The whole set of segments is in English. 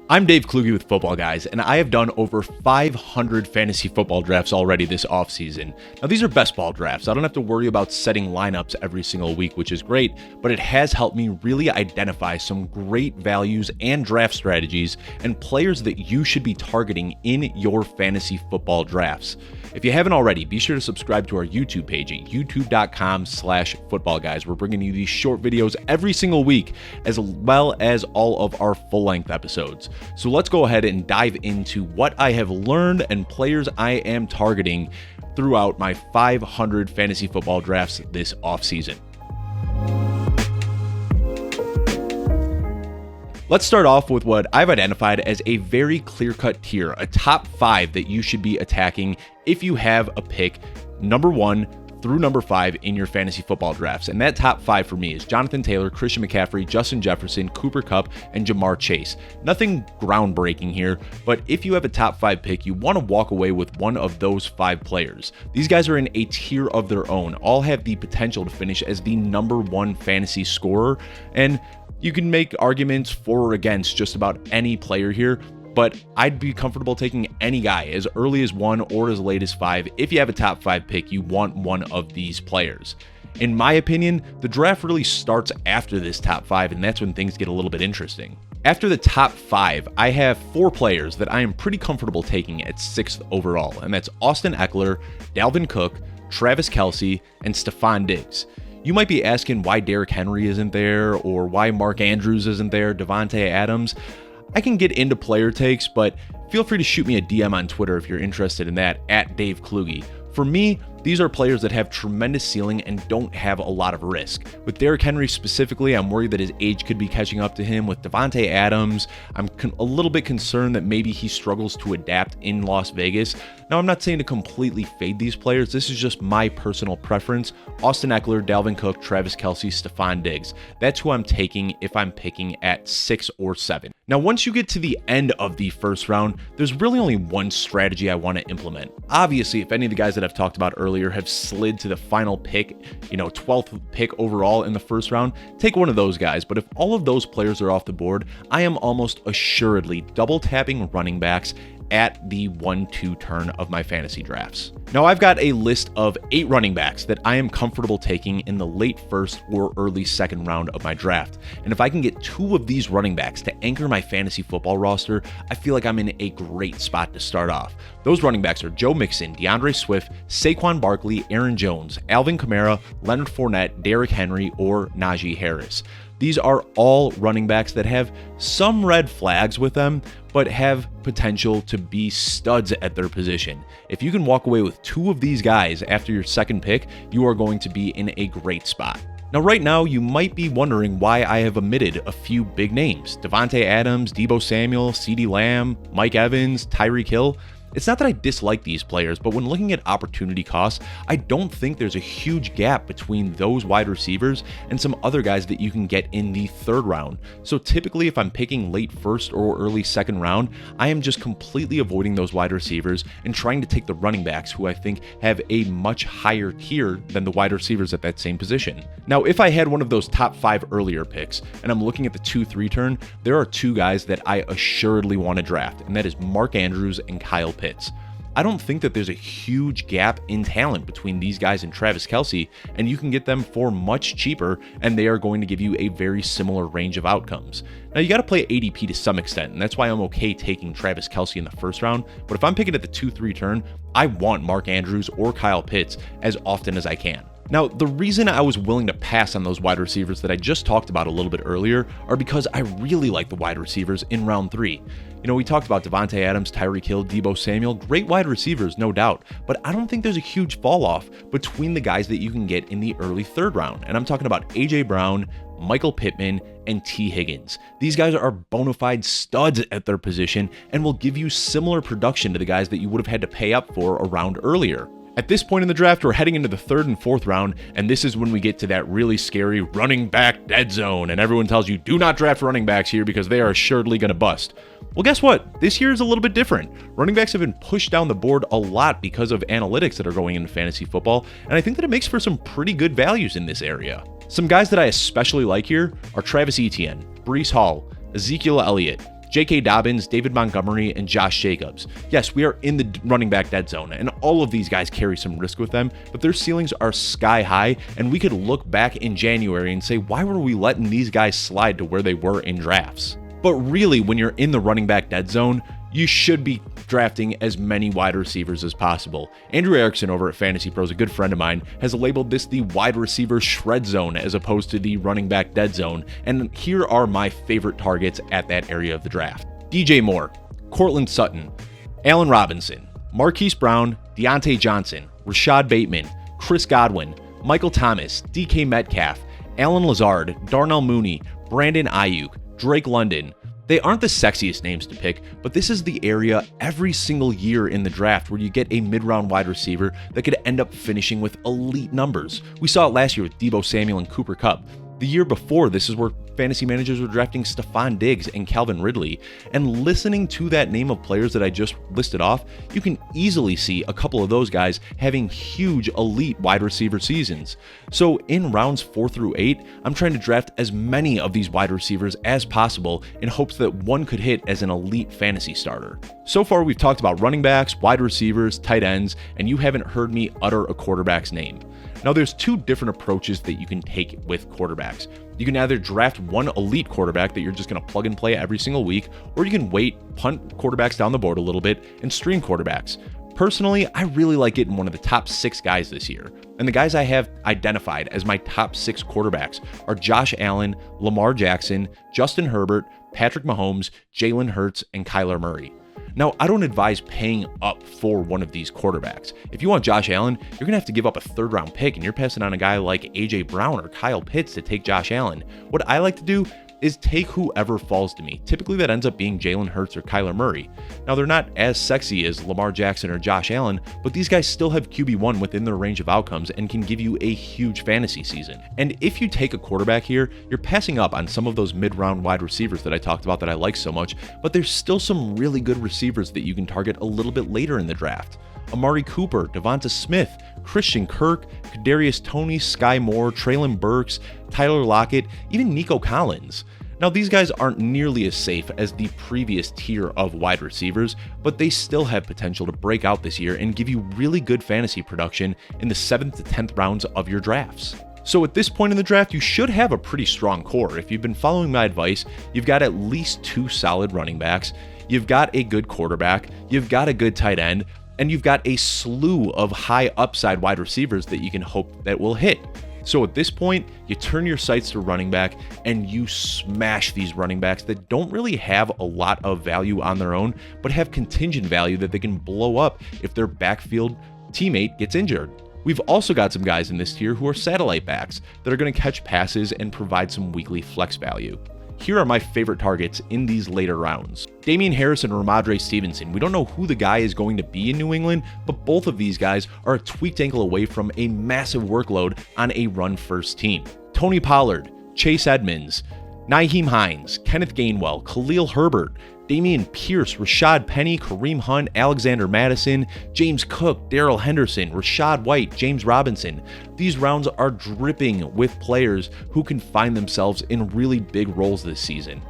I'm Dave Kluge with Football Guys, and I have done over 500 fantasy football drafts already this offseason. Now, these are best ball drafts. I don't have to worry about setting lineups every single week, which is great, but it has helped me really identify some great values and draft strategies and players that you should be targeting in your fantasy football drafts. If you haven't already, be sure to subscribe to our YouTube page at youtube.com/footballguys. We're bringing you these short videos every single week, as well as all of our full-length episodes. So let's go ahead and dive into what I have learned and players I am targeting throughout my 500 fantasy football drafts this offseason. Let's start off with what I've identified as a very clear-cut tier, a top 5 that you should be attacking if you have a pick number 1 through number 5 in your fantasy football drafts. And that top 5 for me is Jonathan Taylor, Christian McCaffrey, Justin Jefferson, Cooper Kupp, and Jamar Chase. Nothing groundbreaking here, but if you have a top 5 pick, you want to walk away with one of those 5 players. These guys are in a tier of their own, all have the potential to finish as the number 1 fantasy scorer, and you can make arguments for or against just about any player here, but I'd be comfortable taking any guy as early as 1 or as late as 5. If you have a top 5 pick, you want one of these players. In my opinion, the draft really starts after this top 5, and that's when things get a little bit interesting. After the top 5, I have 4 players that I am pretty comfortable taking at 6th overall, and that's Austin Eckler, Dalvin Cook, Travis Kelce, and Stephon Diggs. You might be asking why Derrick Henry isn't there, or why Mark Andrews isn't there, Davante Adams. I can get into player takes, but feel free to shoot me a DM on Twitter if you're interested in that, at Dave Kluge. For me, these are players that have tremendous ceiling and don't have a lot of risk. With Derrick Henry specifically, I'm worried that his age could be catching up to him. With Davante Adams, I'm a little bit concerned that maybe he struggles to adapt in Las Vegas. Now, I'm not saying to completely fade these players. This is just my personal preference. Austin Eckler, Dalvin Cook, Travis Kelce, Stephon Diggs. That's who I'm taking if I'm picking at 6 or 7. Now, once you get to the end of the first round, there's really only one strategy I want to implement. Obviously, if any of the guys that I've talked about earlier have slid to the final pick, 12th pick overall in the first round, take one of those guys. But if all of those players are off the board, I am almost assuredly double tapping running backs at the 1-2 turn of my fantasy drafts. Now, I've got a list of 8 running backs that I am comfortable taking in the late first or early second round of my draft. And if I can get 2 of these running backs to anchor my fantasy football roster, I feel like I'm in a great spot to start off. Those running backs are Joe Mixon, DeAndre Swift, Saquon Barkley, Aaron Jones, Alvin Kamara, Leonard Fournette, Derrick Henry, or Najee Harris. These are all running backs that have some red flags with them, but have potential to be studs at their position. If you can walk away with 2 of these guys after your second pick, you are going to be in a great spot. Now, right now, you might be wondering why I have omitted a few big names. Davante Adams, Deebo Samuel, CeeDee Lamb, Mike Evans, Tyreek Hill. It's not that I dislike these players, but when looking at opportunity costs, I don't think there's a huge gap between those wide receivers and some other guys that you can get in the 3rd round. So typically, if I'm picking late first or early second round, I am just completely avoiding those wide receivers and trying to take the running backs who I think have a much higher tier than the wide receivers at that same position. Now, if I had one of those top 5 earlier picks and I'm looking at the 2-3 turn, there are 2 guys that I assuredly want to draft, and that is Mark Andrews and Kyle Pitts. I don't think that there's a huge gap in talent between these guys and Travis Kelce, and you can get them for much cheaper, and they are going to give you a very similar range of outcomes. Now, you got to play ADP to some extent, and that's why I'm okay taking Travis Kelce in the first round, but if I'm picking at the 2-3 turn, I want Mark Andrews or Kyle Pitts as often as I can. Now, the reason I was willing to pass on those wide receivers that I just talked about a little bit earlier are because I really like the wide receivers in round 3. We talked about Davante Adams, Tyreek Hill, Deebo Samuel, great wide receivers, no doubt, but I don't think there's a huge fall off between the guys that you can get in the early 3rd round. And I'm talking about A.J. Brown, Michael Pittman, and T. Higgins. These guys are bona fide studs at their position and will give you similar production to the guys that you would have had to pay up for a round earlier. At this point in the draft, we're heading into the 3rd and 4th round, and this is when we get to that really scary running back dead zone, and everyone tells you, do not draft running backs here because they are assuredly going to bust. Well, guess what? This year is a little bit different. Running backs have been pushed down the board a lot because of analytics that are going into fantasy football, and I think that it makes for some pretty good values in this area. Some guys that I especially like here are Travis Etienne, Breece Hall, Ezekiel Elliott, J.K. Dobbins, David Montgomery, and Josh Jacobs. Yes, we are in the running back dead zone, and all of these guys carry some risk with them, but their ceilings are sky high, and we could look back in January and say, why were we letting these guys slide to where they were in drafts? But really, when you're in the running back dead zone, you should be drafting as many wide receivers as possible. Andrew Erickson over at Fantasy Pros, a good friend of mine, has labeled this the wide receiver shred zone as opposed to the running back dead zone, and here are my favorite targets at that area of the draft. DJ Moore, Cortland Sutton, Allen Robinson, Marquise Brown, Deontay Johnson, Rashad Bateman, Chris Godwin, Michael Thomas, DK Metcalf, Alan Lazard, Darnell Mooney, Brandon Ayuk, Drake London. They aren't the sexiest names to pick, but this is the area every single year in the draft where you get a mid-round wide receiver that could end up finishing with elite numbers. We saw it last year with Deebo Samuel and Cooper Kupp. The year before, this is where fantasy managers were drafting Stephon Diggs and Calvin Ridley. And listening to that name of players that I just listed off, you can easily see a couple of those guys having huge elite wide receiver seasons. So in rounds 4 through 8, I'm trying to draft as many of these wide receivers as possible in hopes that one could hit as an elite fantasy starter. So far, we've talked about running backs, wide receivers, tight ends, and you haven't heard me utter a quarterback's name. Now, there's two different approaches that you can take with quarterbacks. You can either draft one elite quarterback that you're just going to plug and play every single week, or you can wait, punt quarterbacks down the board a little bit, and stream quarterbacks. Personally, I really like getting one of the top 6 guys this year. And the guys I have identified as my top 6 quarterbacks are Josh Allen, Lamar Jackson, Justin Herbert, Patrick Mahomes, Jalen Hurts, and Kyler Murray. Now, I don't advise paying up for one of these quarterbacks. If you want Josh Allen, you're going to have to give up a 3rd round pick, and you're passing on a guy like A.J. Brown or Kyle Pitts to take Josh Allen. What I like to do is take whoever falls to me. Typically, that ends up being Jalen Hurts or Kyler Murray. Now, they're not as sexy as Lamar Jackson or Josh Allen, but these guys still have QB1 within their range of outcomes and can give you a huge fantasy season. And if you take a quarterback here, you're passing up on some of those mid-round wide receivers that I talked about that I like so much, but there's still some really good receivers that you can target a little bit later in the draft. Amari Cooper, Devonta Smith, Christian Kirk, Kadarius Toney, Sky Moore, Treylon Burks, Tyler Lockett, even Nico Collins. Now, these guys aren't nearly as safe as the previous tier of wide receivers, but they still have potential to break out this year and give you really good fantasy production in the 7th to 10th rounds of your drafts. So at this point in the draft, you should have a pretty strong core. If you've been following my advice, you've got at least 2 solid running backs, you've got a good quarterback, you've got a good tight end, and you've got a slew of high upside wide receivers that you can hope that will hit. So at this point, you turn your sights to running back and you smash these running backs that don't really have a lot of value on their own, but have contingent value that they can blow up if their backfield teammate gets injured. We've also got some guys in this tier who are satellite backs that are going to catch passes and provide some weekly flex value. Here are my favorite targets in these later rounds. Damian Harris and Ramondre Stevenson. We don't know who the guy is going to be in New England, but both of these guys are a tweaked ankle away from a massive workload on a run-first team. Tony Pollard, Chase Edmonds, Nyheim Hines, Kenneth Gainwell, Khalil Herbert, Damian Pierce, Rashad Penny, Kareem Hunt, Alexander Madison, James Cook, Darrell Henderson, Rashad White, James Robinson. These rounds are dripping with players who can find themselves in really big roles this season.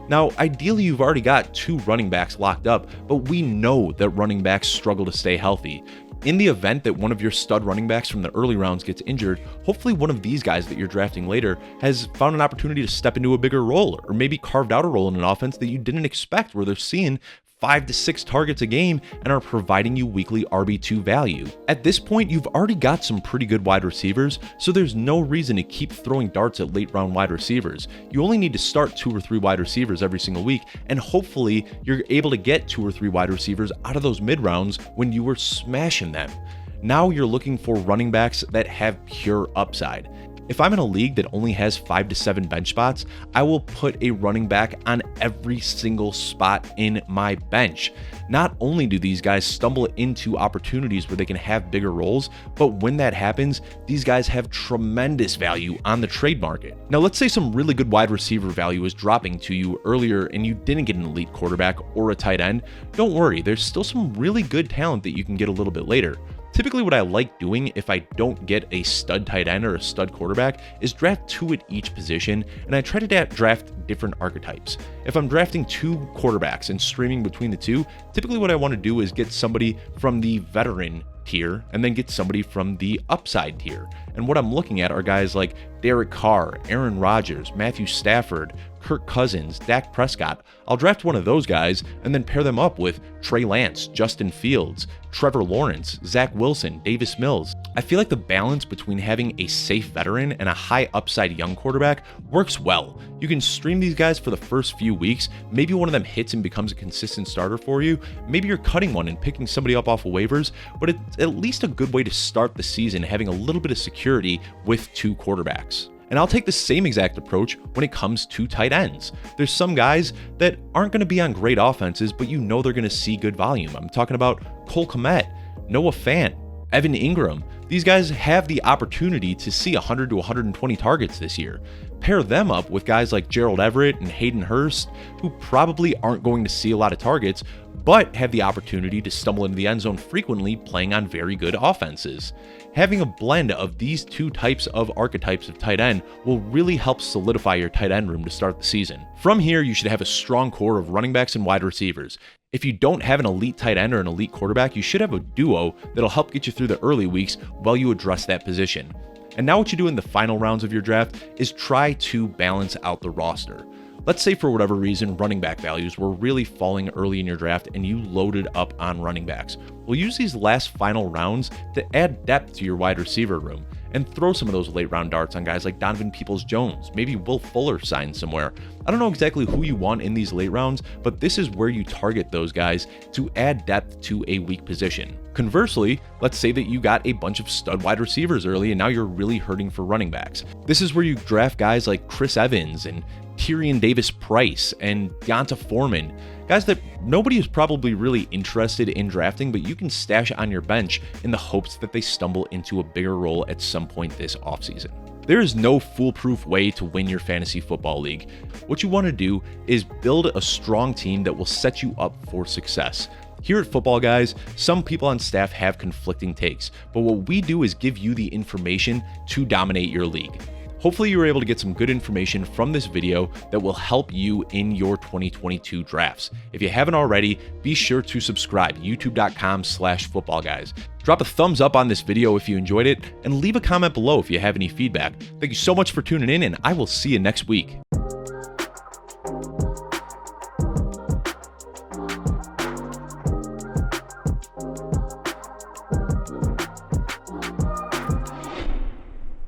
Now, ideally, you've already got 2 running backs locked up, but we know that running backs struggle to stay healthy. In the event that one of your stud running backs from the early rounds gets injured, hopefully one of these guys that you're drafting later has found an opportunity to step into a bigger role, or maybe carved out a role in an offense that you didn't expect, where they're seeing 5 to 6 targets a game and are providing you weekly RB2 value. At this point, you've already got some pretty good wide receivers, so there's no reason to keep throwing darts at late round wide receivers. You only need to start 2 or 3 wide receivers every single week, and hopefully you're able to get 2 or 3 wide receivers out of those mid rounds when you were smashing them. Now you're looking for running backs that have pure upside. If I'm in a league that only has 5 to 7 bench spots, I will put a running back on every single spot in my bench. Not only do these guys stumble into opportunities where they can have bigger roles, but when that happens, these guys have tremendous value on the trade market. Now, let's say some really good wide receiver value is dropping to you earlier and you didn't get an elite quarterback or a tight end. Don't worry, there's still some really good talent that you can get a little bit later. Typically what I like doing if I don't get a stud tight end or a stud quarterback is draft 2 at each position, and I try to draft different archetypes. If I'm drafting 2 quarterbacks and streaming between the 2, typically what I want to do is get somebody from the veteran tier and then get somebody from the upside tier. And what I'm looking at are guys like Derek Carr, Aaron Rodgers, Matthew Stafford, Kirk Cousins, Dak Prescott. I'll draft one of those guys and then pair them up with Trey Lance, Justin Fields, Trevor Lawrence, Zach Wilson, Davis Mills. I feel like the balance between having a safe veteran and a high upside young quarterback works well. You can stream these guys for the first few weeks. Maybe one of them hits and becomes a consistent starter for you. Maybe you're cutting one and picking somebody up off of waivers, but it's at least a good way to start the season having a little bit of security with 2 quarterbacks. And I'll take the same exact approach when it comes to tight ends. There's some guys that aren't going to be on great offenses, but you know they're going to see good volume. I'm talking about Cole Kmet, Noah Fant, Evan Ingram. These guys have the opportunity to see 100 to 120 targets this year. Pair them up with guys like Gerald Everett and Hayden Hurst, who probably aren't going to see a lot of targets, but have the opportunity to stumble into the end zone frequently playing on very good offenses. Having a blend of these 2 types of archetypes of tight end will really help solidify your tight end room to start the season. From here, you should have a strong core of running backs and wide receivers. If you don't have an elite tight end or an elite quarterback, you should have a duo that'll help get you through the early weeks while you address that position. And now what you do in the final rounds of your draft is try to balance out the roster. Let's say for whatever reason, running back values were really falling early in your draft and you loaded up on running backs. Well, use these last final rounds to add depth to your wide receiver room and throw some of those late round darts on guys like Donovan Peoples-Jones. Maybe Will Fuller signed somewhere. I don't know exactly who you want in these late rounds, but this is where you target those guys to add depth to a weak position. Conversely, let's say that you got a bunch of stud wide receivers early and now you're really hurting for running backs. This is where you draft guys like Chris Evans and Tyrion Davis-Price and Deonta Foreman, guys that nobody is probably really interested in drafting, but you can stash on your bench in the hopes that they stumble into a bigger role at some point this offseason. There is no foolproof way to win your fantasy football league. What you want to do is build a strong team that will set you up for success. Here at Football Guys, some people on staff have conflicting takes, but what we do is give you the information to dominate your league. Hopefully you were able to get some good information from this video that will help you in your 2022 drafts. If you haven't already, be sure to subscribe, youtube.com/footballguys. Drop a thumbs up on this video if you enjoyed it, and leave a comment below if you have any feedback. Thank you so much for tuning in, and I will see you next week.